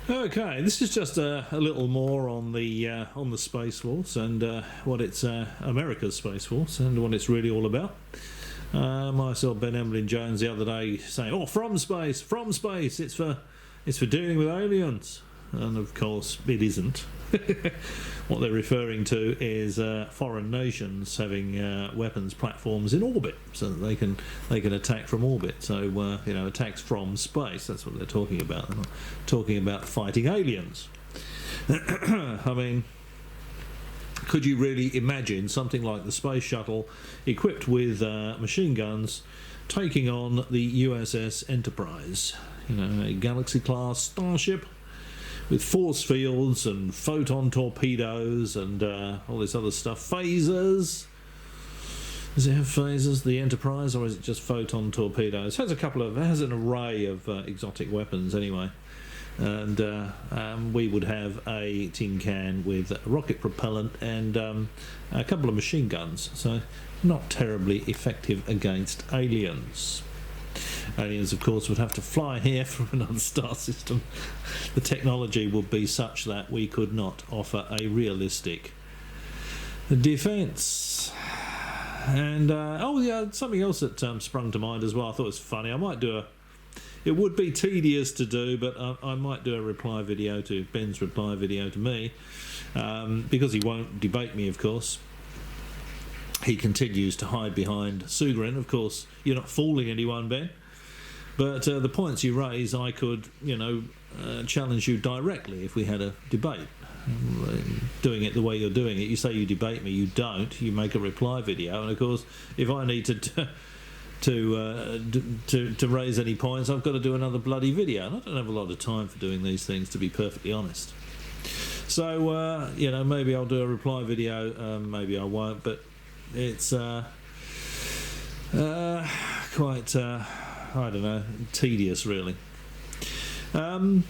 Okay, this is just a little more on the Space Force and what it's America's Space Force and what it's really all about. Myself, Ben Emlyn Jones, the other day saying, "Oh, from space, it's for dealing with aliens," and of course it isn't. What they're referring to is foreign nations having weapons platforms in orbit, so that they can attack from orbit. So attacks from space. That's what they're talking about. They're not talking about fighting aliens. I mean, could you really imagine something like the space shuttle equipped with machine guns taking on the USS Enterprise? A Galaxy-class starship with force fields and photon torpedoes and all this other stuff. Phasers. Does it have phasers, the Enterprise, or is it just photon torpedoes? It has an array of exotic weapons anyway. And we would have a tin can with rocket propellant and a couple of machine guns. So not terribly effective against aliens. Aliens, of course, would have to fly here from another star system. The technology would be such that we could not offer a realistic defence. And something else that sprung to mind as well. I thought it was funny. I might do it would be tedious to do, but I might do a reply video to Ben's reply video to me, because he won't debate me, of course. He continues to hide behind Sugrin. Of course, you're not fooling anyone, Ben. But the points you raise, I could, challenge you directly if we had a debate. Doing it the way you're doing it, you say you debate me, you don't. You make a reply video, and of course, if I need to raise any points, I've got to do another bloody video, and I don't have a lot of time for doing these things, to be perfectly honest. So maybe I'll do a reply video, maybe I won't, but it's quite I don't know, tedious really. Ben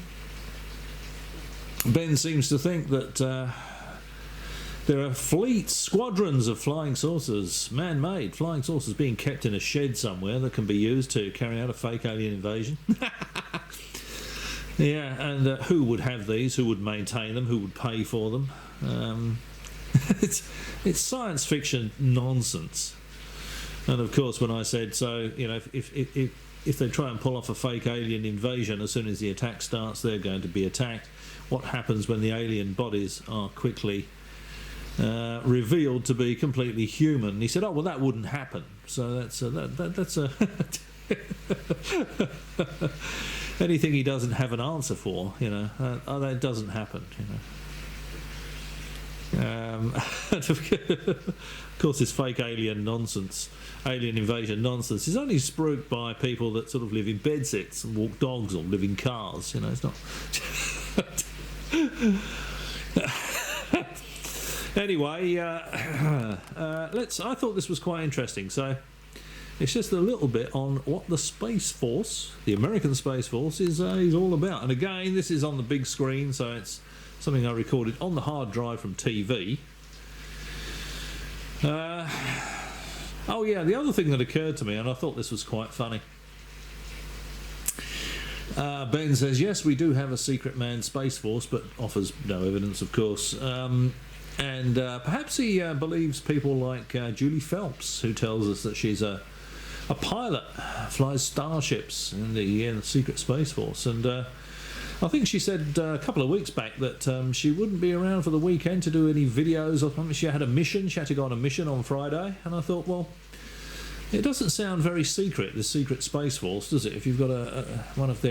seems to think that there are squadrons of flying saucers, man-made flying saucers, being kept in a shed somewhere that can be used to carry out a fake alien invasion. Yeah, and who would have these? Who would maintain them? Who would pay for them? It's science fiction nonsense. And of course, when I said so, if they try and pull off a fake alien invasion, as soon as the attack starts, they're going to be attacked. What happens when the alien bodies are quickly revealed to be completely human? He said, "Oh well, that wouldn't happen." So that's anything he doesn't have an answer for, that doesn't happen. Of course, this fake alien invasion nonsense is only spruiked by people that sort of live in bedsits and walk dogs or live in cars. It's not. Anyway, I thought this was quite interesting. So it's just a little bit on what the Space Force, the American Space Force, is all about. And again, this is on the big screen, so it's something I recorded on the hard drive from TV. The other thing that occurred to me, and I thought this was quite funny. Ben says, yes, we do have a secret manned Space Force, but offers no evidence, of course. And perhaps he believes people like Julie Phelps, who tells us that she's a pilot, flies starships in the secret Space Force. And I think she said a couple of weeks back that she wouldn't be around for the weekend to do any videos or something. She had a mission. She had to go on a mission on Friday. And I thought, well, it doesn't sound very secret, the secret Space Force, does it? If you've got one of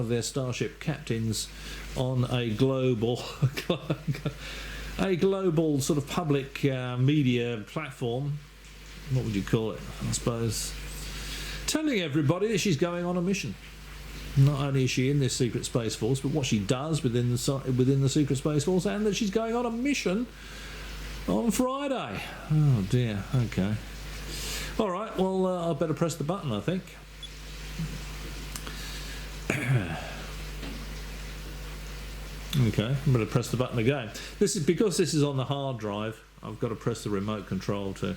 their starship captains on a global sort of public media platform, what would you call it? I suppose telling everybody that she's going on a mission. Not only is she in this secret Space Force, but what she does within the secret Space Force, and that she's going on a mission on Friday. Oh dear. Okay. All right. Well, I better press the button, I think. Okay. I'm going to press the button again. This is because this is on the hard drive. I've got to press the remote control to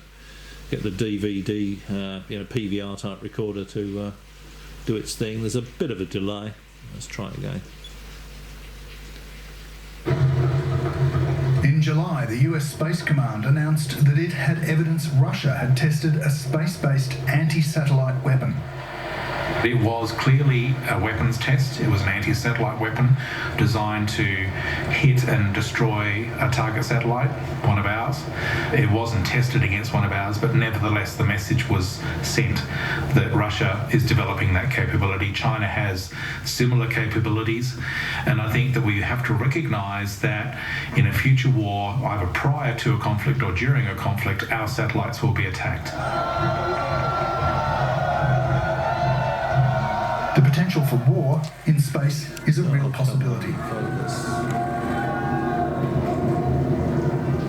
get the DVD, PVR type recorder to do its thing. There's a bit of a delay. Let's try it again. July, the US Space Command announced that it had evidence Russia had tested a space-based anti-satellite weapon. It was clearly a weapons test. It was an anti-satellite weapon designed to hit and destroy a target satellite, one of ours. It wasn't tested against one of ours, but nevertheless the message was sent that Russia is developing that capability. China has similar capabilities, and I think that we have to recognise that in a future war, either prior to a conflict or during a conflict, our satellites will be attacked. The potential for war in space is a real possibility.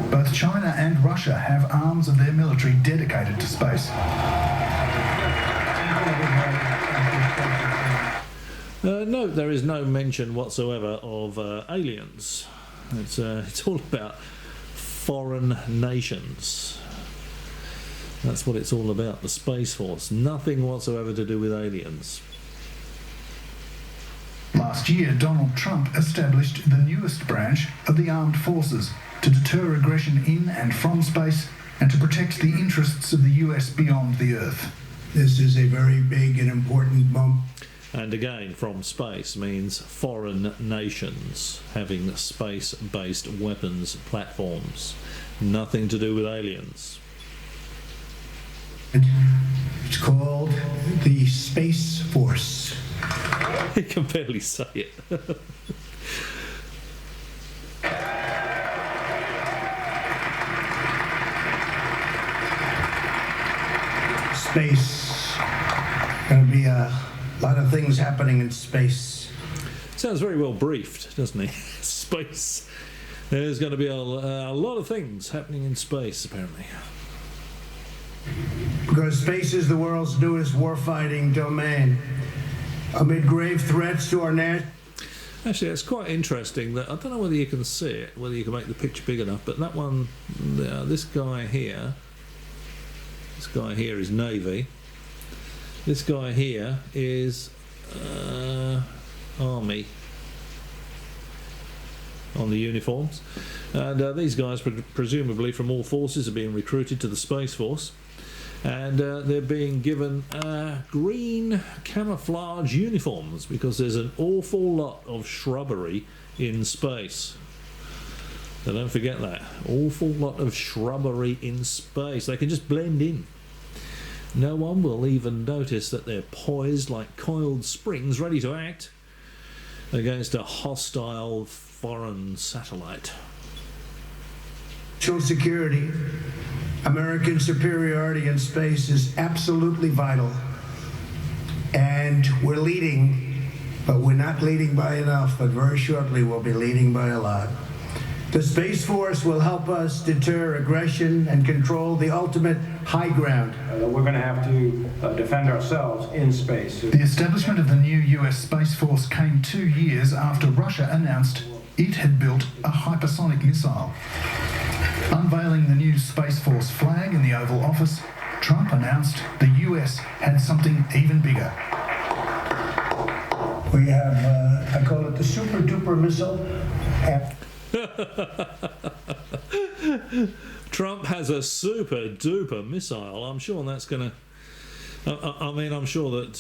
Both China and Russia have arms of their military dedicated to space. No, there is no mention whatsoever of aliens. It's all about foreign nations. That's what it's all about, the Space Force. Nothing whatsoever to do with aliens. Last year, Donald Trump established the newest branch of the armed forces to deter aggression in and from space and to protect the interests of the US beyond the Earth. This is a very big and important moment. And again, from space means foreign nations having space-based weapons platforms. Nothing to do with aliens. It's called the Space Force. You can barely say it. Space. Going to be a lot of things happening in space. Sounds very well briefed, doesn't it? Space. There's going to be a lot of things happening in space, apparently. Because space is the world's newest warfighting domain. Amid grave threats to our national... Actually, it's quite interesting that, I don't know whether you can see it, whether you can make the picture big enough, but that one, this guy here is Navy. This guy here is Army on the uniforms. And these guys, presumably from all forces, are being recruited to the Space Force. And they're being given green camouflage uniforms because there's an awful lot of shrubbery in space. So don't forget that. Awful lot of shrubbery in space. They can just blend in. No one will even notice that they're poised like coiled springs ready to act against a hostile foreign satellite. National security, American superiority in space is absolutely vital. And we're leading, but we're not leading by enough, but very shortly we'll be leading by a lot. The Space Force will help us deter aggression and control the ultimate high ground. We're going to have to defend ourselves in space. The establishment of the new US Space Force came 2 years after Russia announced it had built a hypersonic missile. Unveiling the new Space Force flag in the Oval Office, Trump announced the US had something even bigger. We have, I call it the super duper missile. Trump has a super duper missile. I'm sure that's going to... I'm sure that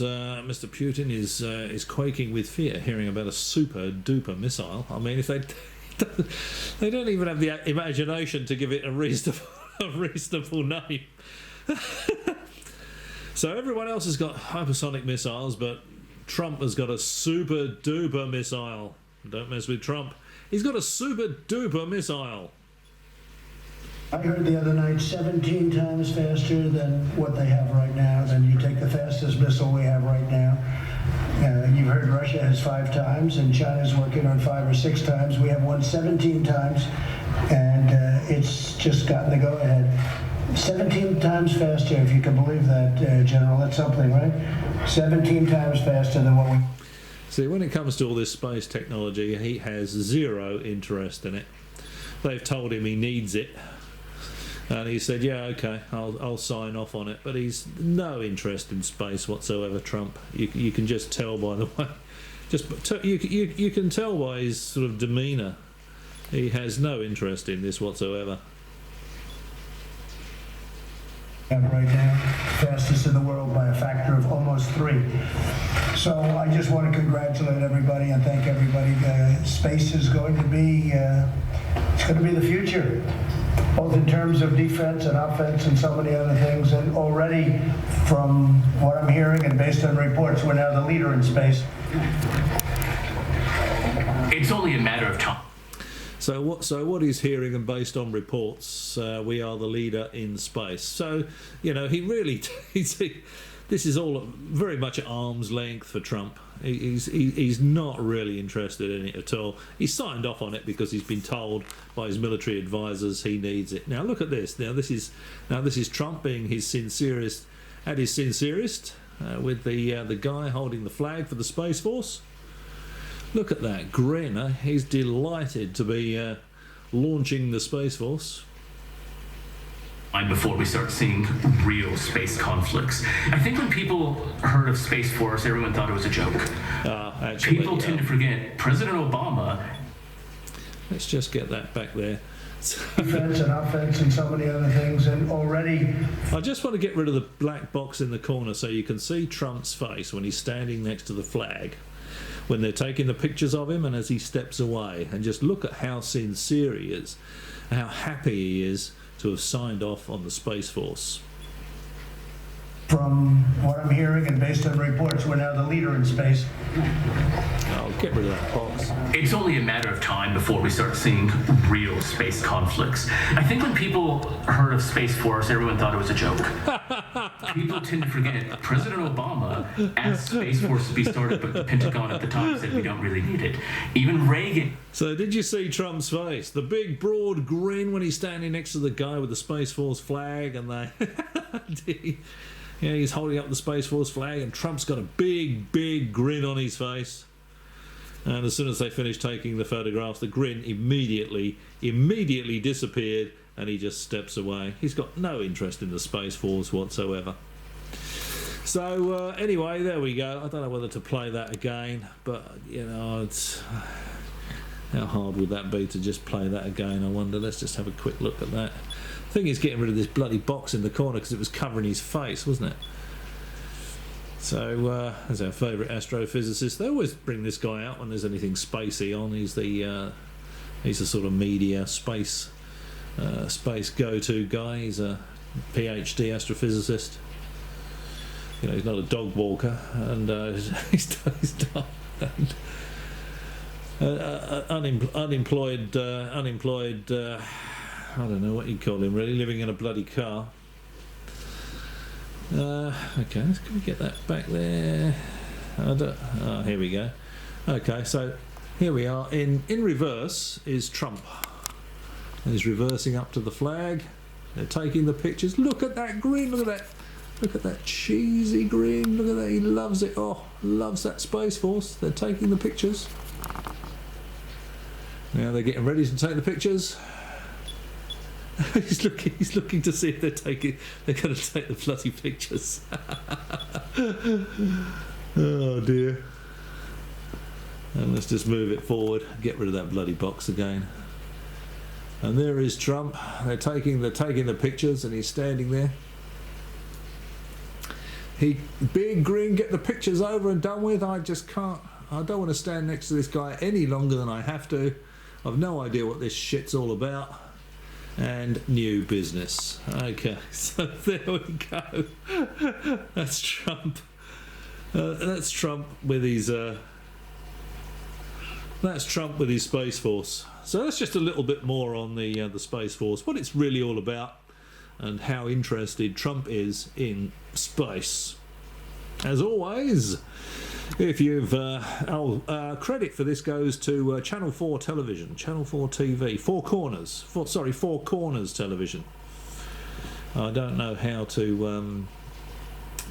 Mr. Putin is quaking with fear hearing about a super duper missile. I mean, if they don't even have the imagination to give it a reasonable name. So everyone else has got hypersonic missiles, but Trump has got a super duper missile. Don't mess with Trump. He's got a super duper missile. I heard the other night 17 times faster than what they have right now. Then you take the fastest missile we have right now. You've heard Russia has 5 times, and China's working on 5 or 6 times. We have one 17 times, and it's just gotten the go-ahead. 17 times faster, if you can believe that, General. That's something, right? 17 times faster than what we... See, when it comes to all this space technology, he has zero interest in it. They've told him he needs it. And he said, yeah, okay, I'll sign off on it. But he's no interest in space whatsoever, Trump. You can just tell by the way... you can tell by his sort of demeanour He has no interest in this whatsoever. Right now, fastest in the world by a factor of almost 3. So I just want to congratulate everybody and thank everybody. Space is going to be, it's going to be the future, both in terms of defense and offense and so many other things. And already, from what I'm hearing and based on reports, we're now the leader in space. It's only a matter of time. So what he's hearing, and based on reports, we are the leader in space. So, you know, he really, this is all very much at arm's length for Trump. He's not really interested in it at all. He signed off on it because he's been told by his military advisors he needs it. Now look at this. Now this is Trump being his sincerest, at his sincerest, with the guy holding the flag for the Space Force. Look at that grin. He's delighted to be launching the Space Force. Before we start seeing real space conflicts. I think when people heard of Space Force, everyone thought it was a joke. Actually, people tend to forget President Obama. Let's just get that back there. Defense and offense and so many other things, and already... I just want to get rid of the black box in the corner so you can see Trump's face when he's standing next to the flag, when they're taking the pictures of him and as he steps away, and just look at how sincere he is, how happy he is to have signed off on the Space Force. From what I'm hearing and based on reports, we're now the leader in space. I'll get rid of that box. It's only a matter of time before we start seeing real space conflicts. I think when people heard of Space Force, everyone thought it was a joke. People tend to forget President Obama asked Space Force to be started, but the Pentagon at the time said we don't really need it. Even Reagan. So did you see Trump's face? The big broad grin when he's standing next to the guy with the Space Force flag, and they... Yeah, he's holding up the Space Force flag, and Trump's got a big grin on his face. And as soon as they finished taking the photographs, the grin immediately disappeared, and he just steps away. He's got no interest in the Space Force whatsoever. So anyway, there we go. I don't know whether to play that again, but you know, it's how hard would that be to just play that again? I wonder. Let's just have a quick look at that. The thing is getting rid of this bloody box in the corner because it was covering his face, wasn't it? So as our favourite astrophysicist, they always bring this guy out when there's anything spacey on. He's the sort of media space go-to guy. He's a PhD astrophysicist. You know, he's not a dog walker, and he's not. Unemployed. I don't know what you'd call him, really, living in a bloody car. Okay, can we get that back there? Oh, here we go. Okay, so here we are. In reverse is Trump. He's reversing up to the flag. They're taking the pictures. Look at that grin. Look at that. Look at that cheesy grin. Look at that. He loves it. Oh, loves that Space Force. They're taking the pictures. Now they're getting ready to take the pictures. He's looking to see if they're going to take the bloody pictures. Oh dear. And let's just move it forward, get rid of that bloody box again. And there is Trump. They're taking the pictures, and he's standing there. Big grin, get the pictures over and done with. I just can't. I don't want to stand next to this guy any longer than I have to. I've no idea what this shit's all about. And new business. Okay, so there we go. That's Trump. That's Trump with his. That's Trump with his Space Force. So that's just a little bit more on the Space Force, what it's really all about, and how interested Trump is in space. As always, if you've credit for this goes to Channel 4 Television, Channel 4 TV, Four Corners Television. I don't know how to.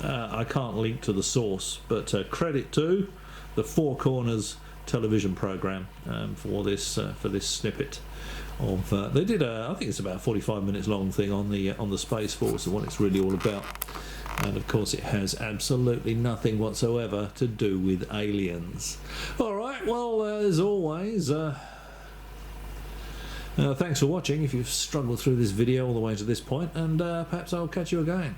I can't link to the source, but credit to the Four Corners television program for this snippet of. They did I think it's about a 45 minutes long thing on the Space Force and what it's really all about. And of course it has absolutely nothing whatsoever to do with aliens. Alright, well as always, Thanks for watching if you've struggled through this video all the way to this point, and perhaps I'll catch you again.